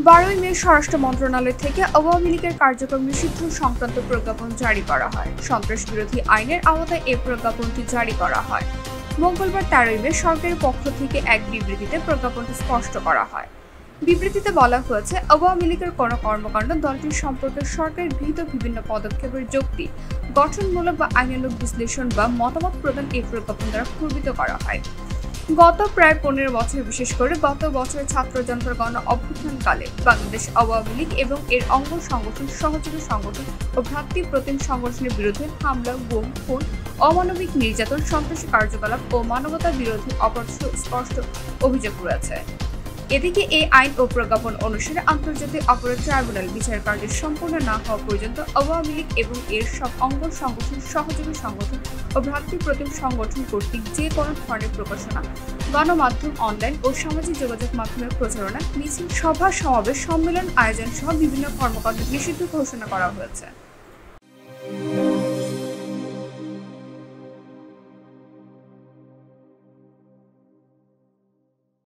12ই মে স্বরাষ্ট্র মন্ত্রণালয় থেকে আওয়ামী লীগের কার্যক্রম নিষিদ্ধ সংক্রান্ত প্রজ্ঞাপন জারি করা হয়। সন্ত্রাস বিরোধী আইনের আওতায় এই প্রজ্ঞাপনটি জারি করা হয়। মঙ্গলবার 13ই মে সরকারের পক্ষ থেকে এক বিবৃতিতে প্রজ্ঞাপনটি স্পষ্ট করা হয়। বিবৃতিতে বলা হয়েছে, আওয়ামী লীগের কোনো কর্মকাণ্ড দলটির সম্পর্কে সরকারের গৃহীত বিভিন্ন পদক্ষেপের যৌক্তিক, গঠনমূলক বা আইনানুগ বিশ্লেষণ বা মতামত প্রদান এই প্রজ্ঞাপন দ্বারা প্রভাবিত করা হয়। গত প্রায় 15 বছর, বিশেষ করে গত বছরের ছাত্র জনতার গণ অভ্যুত্থানকালে বাংলাদেশ আওয়ামী লীগ এবং এর অঙ্গ সংগঠন, সহযোগী সংগঠন ও ভ্রাতৃপ্রতিম সংগঠনের বিরুদ্ধে হামলা, গুম, খুন, অমানবিক নির্যাতন, সন্ত্রাসী কার্যকলাপ ও মানবতা বিরোধী অপরাধ স্পষ্ট অভিযোগ রয়েছে। এদিকে এই আইন ও প্রজ্ঞাপন অনুসারে আন্তর্জাতিক অপরাধ ট্রাইব্যুনাল বিচার কার্য সম্পূর্ণ না হওয়া পর্যন্ত আওয়ামী লীগ এবং এর সব অঙ্গ সংগঠন, সহযোগী সংগঠন ও ভ্রাতৃপ্রতিম সংগঠন কর্তৃক যে কোনো ধরনের প্রকাশনা, গণমাধ্যম, অনলাইন ও সামাজিক যোগাযোগ মাধ্যমের প্রচারণা, মিছিল, সভা, সমাবেশ, সম্মেলন আয়োজন সহ বিভিন্ন কর্মকাণ্ড নিষিদ্ধ ঘোষণা করা হয়েছে।